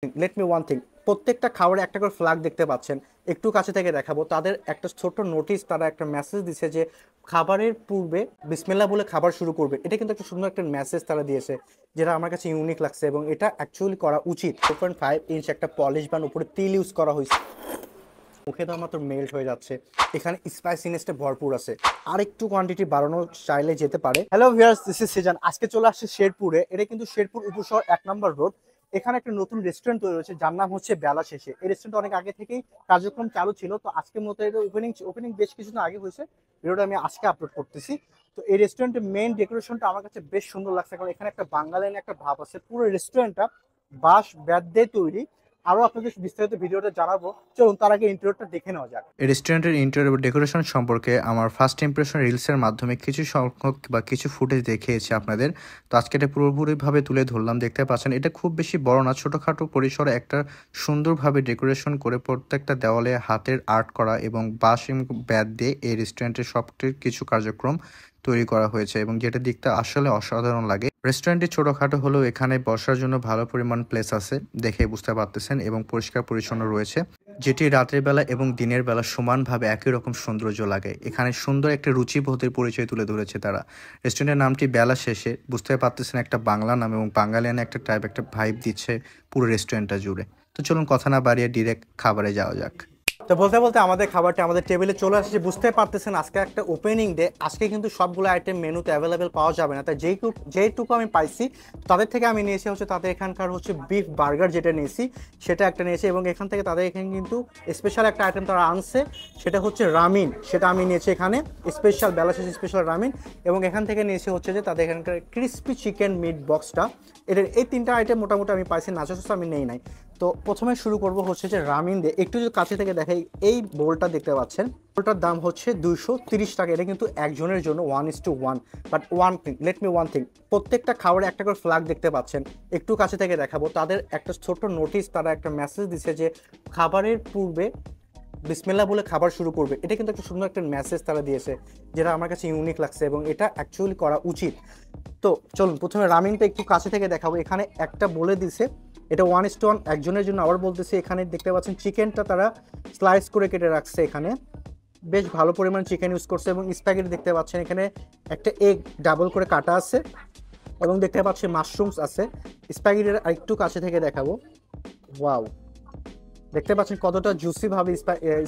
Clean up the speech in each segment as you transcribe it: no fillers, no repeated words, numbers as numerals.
Let me one thing, প্রত্যেকটা খাবারে একটা করে ফ্ল্যাগ দেখতে পাচ্ছেন। একটু কাছে থেকে দেখাবো, তাদের একটা ছোট্ট নোটিশ, তারা একটা মেসেজ দিছে যে খাবারের পূর্বে বিসমিল্লাহ বলে খাবার শুরু করবে। এটা কিন্তু একটা সুন্দর একটা মেসেজ তারা দিয়েছে, যেটা আমার কাছে ইউনিক লাগছে এবং এটা অ্যাকচুয়ালি করা উচিত। 4.5 ইঞ্চ একটা পলিশ বান, উপরে তিল ইউজ করা হয়েছে, মুখে দেওয়া মাত্র মেল্ট হয়ে যাচ্ছে। এখানে স্পাইসিনেসটা ভরপুর আছে, আর একটু কোয়ান্টিটি বাড়ানো চাইলে যেতে পারে। Hello viewers, this is Sijan. আজকে চলে আসছে শেরপুরে। এটা কিন্তু শেরপুর উপশহর 1 নম্বর রোড। এখানে একটা নতুন রেস্টুরেন্ট তৈরি হয়েছে, যার নাম হচ্ছে বেলা শেষে। এই রেস্টুরেন্ট অনেক আগে থেকেই কার্যক্রম চালু ছিল, তো আজকের মতো এটা ওপেনিং বেশ কিছুদিন আগে হয়েছে। ভিডিওটা আমি আজকে আপলোড করতেছি। তো এই রেস্টুরেন্টের মেইন ডেকোরেশনটা আমার কাছে বেশ সুন্দর লাগছে, কারণ এখানে একটা বাঙালিয়ান একটা ভাব আছে। পুরো রেস্টুরেন্টটা বাঁশ বেত দিয়ে তৈরি। আরো আপনাদের বিস্তারিত ভিডিওটা জানাবো, চলুন তার আগে ইন্টেরিয়রটা দেখে নেওয়া যাক। এই রেস্টুরেন্টের ইন্টেরিয়র ডেকোরেশন সম্পর্কে আমার ফার্স্ট ইমপ্রেশন রিলসের মাধ্যমে কিছু সংখ্যক বা কিছু ফুটেজ দেখিয়েছি আপনাদের। তো আজকে এটা পুরোপুরিভাবে তুলে ধরলাম। দেখতে পাচ্ছেন এটা খুব বেশি বড় না, ছোটোখাটো পরিসরে একটা সুন্দরভাবে ডেকোরেশন করে প্রত্যেকটা দেওয়ালে হাতের আর্ট করা এবং বাঁশ এবং ব্যাট দিয়ে এই রেস্টুরেন্টের সব কিছু কার্যক্রম তৈরি করা হয়েছে এবং যেটা দেখতে আসলে অসাধারণ লাগে। রেস্টুরেন্টটি ছোটোখাটো হলেও এখানে বসার জন্য ভালো পরিমাণ প্লেস আছে, দেখে বুঝতে পারতেছেন, এবং পরিষ্কার পরিচ্ছন্ন রয়েছে, যেটি রাতের বেলা এবং দিনের বেলা সমানভাবে একই রকম সৌন্দর্য লাগে। এখানে সুন্দর একটা রুচিবোধের পরিচয় তুলে ধরেছে তারা। রেস্টুরেন্টের নামটি বেলা শেষে, বুঝতে পারতেছেন একটা বাংলা নাম এবং বাঙালিয়ানা একটা টাইপ একটা ভাইব দিচ্ছে পুরো রেস্টুরেন্টটা জুড়ে। তো চলুন কথা না বাড়িয়ে ডিরেক্ট খাবারে যাওয়া যাক। তো বলতে বলতে আমাদের খাবারটা আমাদের টেবিলে চলে আসছে। বুঝতে পারতেছেন আজকে একটা ওপেনিং ডে। আজকে কিন্তু সবগুলো আইটেম মেনুতে অ্যাভেলেবেল পাওয়া যাবে না, তাই যেইটুকু আমি পাইছি তাদের থেকে আমি নিয়েছি হচ্ছে তাদের এখানকার হচ্ছে বিফ বার্গার, যেটা নিয়েছি সেটা একটা নিয়েছি। এবং এখান থেকে তাদের এখানে কিন্তু স্পেশাল একটা আইটেম তারা আনছে, সেটা হচ্ছে রামিন। সেটা আমি নিয়েছি এখানে স্পেশাল বেলা শেষে স্পেশাল রামিন। এবং এখান থেকে নিয়েছি হচ্ছে যে তাদের এখানকার ক্রিস্পি চিকেন মিট বক্সটা। এটার এই তিনটা আইটেম মোটামুটি আমি পাইছি, নাচোস আমি নেই নাই। তো প্রথমে শুরু করব হচ্ছে যে রামিন দিয়ে। একটু যদি কাছে থেকে দেখাই, এই বোলটা দেখতে পাচ্ছেন, বোলটার দাম হচ্ছে 230 টাকা। এটা কিন্তু একজনের জন্য 1:1। But one thing, let me one thing, প্রত্যেকটা খাবারে একটা করে ফ্ল্যাগ দেখতে পাচ্ছেন। একটু কাছে থেকে দেখাবো, তাদের একটা ছোট্ট নোটিশ, তারা একটা মেসেজ দিছে যে খাবারের পূর্বে বিসমিল্লাহ বলে খাবার শুরু করবে। এটা কিন্তু একটা সুন্দর একটা মেসেজ তারা দিয়েছে, যেটা আমার কাছে ইউনিক লাগছে এবং এটা অ্যাকচুয়ালি করা উচিত। তো চলুন প্রথমে রামিনটা একটু কাছে থেকে দেখাবো। এখানে একটা বলে দিছে এটা 1:1 একজনের জন্য। আবার বলতেছে এখানে দেখতে পাচ্ছেন চিকেনটা তারা স্লাইস করে কেটে রাখছে, এখানে বেশ ভালো পরিমাণ চিকেন ইউজ করছে। এবং স্প্যাগেটি দেখতে পাচ্ছেন এখানে একটা এগ ডাবল করে কাটা আছে, এবং দেখতে পাচ্ছি মাশরুমস আছে। স্প্যাগেটির একটু কাছে থেকে দেখাবো, ওয়াও, দেখতে পাচ্ছেন কতটা জুসি ভাবে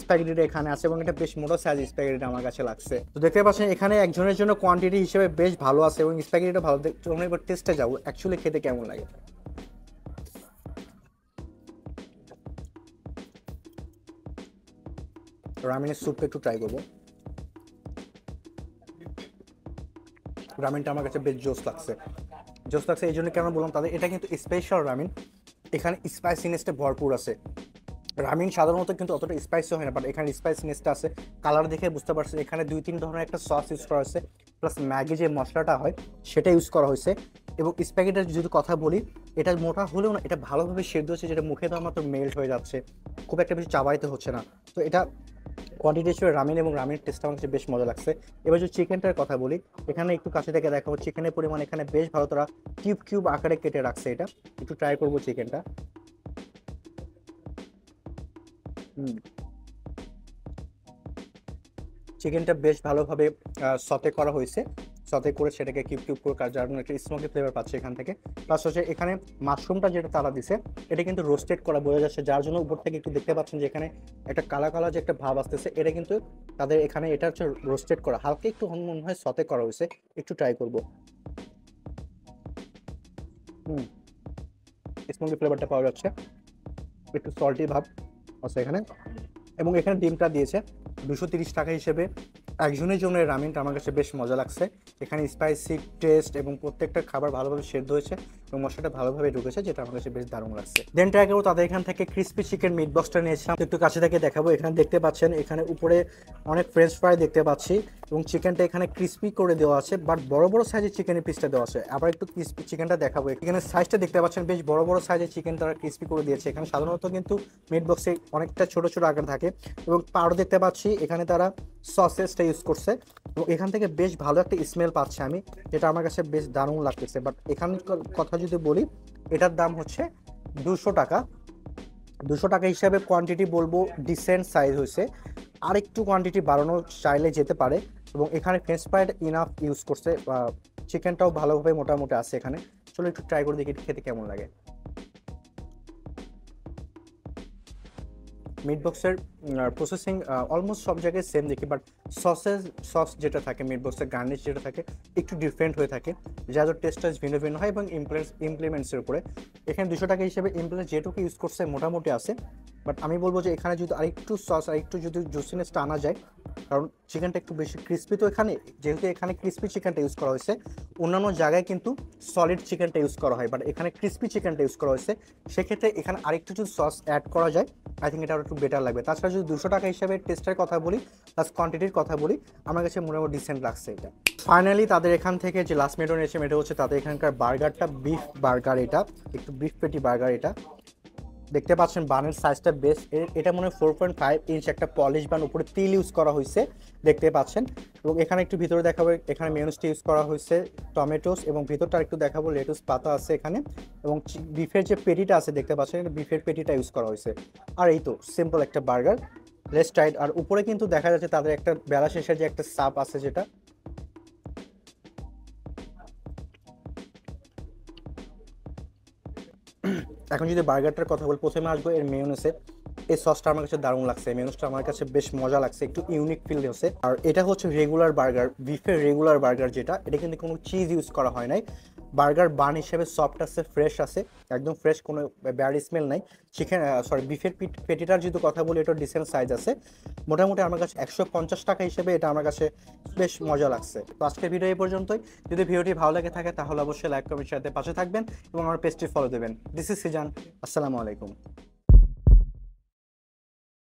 স্প্যাগেটিটা এখানে আছে, এবং এটা বেশ মোটা সাইজ স্প্যাগেটিটা আমার কাছে লাগছে। তো দেখতে পাচ্ছেন এখানে একজনের জন্য কোয়ান্টিটি হিসেবে বেশ ভালো আছে, এবং স্প্যাগেটিটা ভালো। চলুন এবার টেস্টে যাবো অ্যাকচুয়ালি খেতে কেমন লাগে। রামেনের স্যুপটা একটু ট্রাই করবো। রামেনটা আমার কাছে বেশ জোস লাগছে। জোস লাগছে এই জন্য কেন বললাম, তাদের এটা কিন্তু স্পেশাল রামেন। এখানে স্পাইসিনেসটা ভরপুর আছে। রামিন সাধারণত কিন্তু অতটা স্পাইসি হয় না, বাট এখানে স্পাইসিনেসটা আছে। কালার দেখে বুঝতে পারছেন এখানে 2-3 ধরনের একটা সস ইউজ করা হয়েছে, প্লাস ম্যাগি যে মশলাটা হয় সেটা ইউজ করা হয়েছে। এবং স্প্যাগেটির যদি কথা বলি, এটা মোটা হলেও না, এটা ভালোভাবে সেদ্ধ হচ্ছে, যেটা মুখে দেওয়া মাত্র মেল্ট হয়ে যাচ্ছে, খুব একটা বেশি চাবাইতে হচ্ছে না। তো এটা কোয়ান্টিটি হিসেবে রামিন, এবং রামিনের টেস্টটা আমার কাছে বেশ মজা লাগছে। এবার যদি চিকেনটার কথা বলি, এখানে একটু কাছে থেকে দেখাবো, চিকেনের পরিমাণ এখানে বেশ ভালো, তারা কিউব কিউব আকারে কেটে রাখছে। এটা একটু ট্রাই করবো চিকেনটা। হুম, চিকেনটা বেশ ভালোভাবে সতে করা হয়েছে। সতে করে সেটাকে কিউব কিউব করে, যার জন্য একটা স্মোকি ফ্লেভার পাচ্ছে এখান থেকে। প্লাস হচ্ছে এখানে মাশরুমটা যেটা তারা দিছে, এটা কিন্তু রোস্টেড করা বোঝা যাচ্ছে, যার জন্য উপর থেকে একটু দেখতে পাচ্ছেন যে এখানে একটা কালা কালা যে একটা ভাব আসতেছে। এটা কিন্তু তাদের এখানে এটা হচ্ছে রোস্টেড করা, হালকা একটু মনে হয় সতে করা হয়েছে। একটু ট্রাই করবো। হুম, স্মোকি ফ্লেভারটা পাওয়া যাচ্ছে, একটু সল্টি ভাব আছে এখানে। এবং এখানে ডিমটা দিয়েছে 230 টাকা হিসেবে একজনের জন্য। এই রামিনটা আমার কাছে বেশ মজা লাগছে। এখানে স্পাইসি টেস্ট এবং প্রত্যেকটা খাবার ভালোভাবে সেদ্ধ হয়েছে এবং মশলাটা ভালোভাবে ঢুকেছে, যেটা আমার কাছে বেশ দারুণ লাগছে। দেন ট্রাই করবো তাদের এখান থেকে ক্রিস্পি চিকেন মিট বক্সটা নিয়েছিলাম, একটু কাছে থেকে দেখাবো। এখানে দেখতে পাচ্ছেন এখানে উপরে অনেক ফ্রেঞ্চ ফ্রাই দেখতে পাচ্ছি, এবং চিকেনটা এখানে ক্রিস্পি করে দেওয়া আছে, বাট বড় বড় সাইজের চিকেনের পিসটা দেওয়া আছে। আবার একটু ক্রিস্পি চিকেনটা দেখাবো। এখানে সাইজটা দেখতে পাচ্ছেন বেশ বড় বড় সাইজের চিকেন তারা ক্রিস্পি করে দিয়েছে। এখানে সাধারণত কিন্তু মিট বক্সে অনেকটা ছোট ছোট আকার থাকে। এবং আরও দেখতে পাচ্ছি এখানে তারা সসেসটা ইউজ করছে, এবং এখান থেকে বেশ ভালো একটা স্মেল পাচ্ছি আমি, যেটা আমার কাছে বেশ দারুণ লাগতেছে। বাট এখানকার কথা যদি বলি, এটার দাম হচ্ছে 200 টাকা। 200 টাকা হিসাবে কোয়ান্টিটি বলবো ডিসেন্ট সাইজ হয়েছে, আর একটু কোয়ান্টিটি বাড়ানো চাইলে যেতে পারে। এবং এখানে ফ্রেঞ্চ ফ্রাইড ইনাফ ইউজ করছে, চিকেনটাও ভালোভাবে মোটামুটি আছে এখানে। চলো একটু ট্রাই করে দেখি খেতে কেমন লাগে। মিট বক্সের প্রসেসিং অলমোস্ট সব জায়গায় সেম দেখি, বাট সস যেটা থাকে মিট বক্সের গার্নিশ যেটা থাকে একটু ডিফারেন্ট হয়ে থাকে, যাদের টেস্টটা ভিন্ন ভিন্ন হয় এবং ইমপ্লিমেন্টসের উপরে। এখানে 200 টাকা হিসেবে ইমপ্লিমেন্ট যেটুকু ইউজ করছে মোটামুটি আছে, বাট আমি বলবো যে এখানে যদি আরেকটু সস আরেকটু যদি জুসিনেসটা আনা যায়, কারণ চিকেনটা একটু বেশি ক্রিস্পি, তো এখানে যেহেতু এখানে ক্রিস্পি চিকেনটা ইউজ করা হয়েছে, অন্যান্য জায়গায় কিন্তু সলিড চিকেনটা ইউজ করা হয়, বাট এখানে ক্রিস্পি চিকেনটা ইউজ করা হয়েছে। সেক্ষেত্রে এখানে আরেকটু যদি সস অ্যাড করা যায় আই থিঙ্ক এটা আরও একটু বেটার লাগবে। তাছাড়া যদি 200 টাকা হিসাবে টেস্টের কথা বলি প্লাস কোয়ান্টিটির কথা বলি, আমার কাছে মোটামুটি ডিসেন্ট লাগছে এটা। ফাইনালি তাদের এখান থেকে যে লাস্ট মেনু নিয়েছে এটা হচ্ছে তাদের এখানকার বার্গারটা, বিফ বার্গার, এটা একটু বিফ পেটি বার্গার। এটা দেখতে পাচ্ছেন বানের সাইজটা বেশ, এটা মনে হয় 4.5 ইঞ্চ একটা পলিশ বান, উপরে তিল ইউজ করা হয়েছে দেখতে পাচ্ছেন। এবং এখানে একটু ভিতরে দেখাবো, এখানে মেয়নিজটা ইউজ করা হয়েছে, টমেটোস, এবং ভিতরটা একটু দেখাবো লেটুস পাতা আছে এখানে। এবং বিফের যে পেটিটা আছে দেখতে পাচ্ছেন, বিফের পেটিটা ইউজ করা হয়েছে। আর এই তো সিম্পল একটা বার্গার, লেস টাইট। আর উপরে কিন্তু দেখা যাচ্ছে তাদের একটা বেলা শেষে যে একটা সাপ আছে, যেটা এখন যদি বার্গারটার কথা বলি, প্রথমে আসবো এর মেয়োনেসে। এই সসটা আমার কাছে দারুণ লাগছে, মেয়োনেসটা আমার কাছে বেশ মজা লাগছে, একটু ইউনিক ফিল হচ্ছে। আর এটা হচ্ছে রেগুলার বার্গার, বিফের রেগুলার বার্গার যেটা, এটা কিন্তু কোনো চিজ ইউজ করা হয় নাই। বার্গার বান হিসেবে সফট আছে, ফ্রেশ আছে, একদম ফ্রেশ, কোনো ব্যাড স্মেল নাই। চিকেন বিফের পেটিটার যদি কথা বলি, এটা ডিসেন্ট সাইজ আছে। মোটামুটি আমার কাছে 150 টাকা হিসেবে এটা আমার কাছে বেশ মজা লাগছে। তো আজকের ভিডিও এই পর্যন্তই। যদি ভিডিওটি ভালো লাগে থাকে তাহলে অবশ্যই লাইক কমেন্ট শেয়ার দিয়ে পাশে থাকবেন এবং আমার পেজটি ফলো দেবেন। দিস ইজ সিজান, আসসালামু আলাইকুম।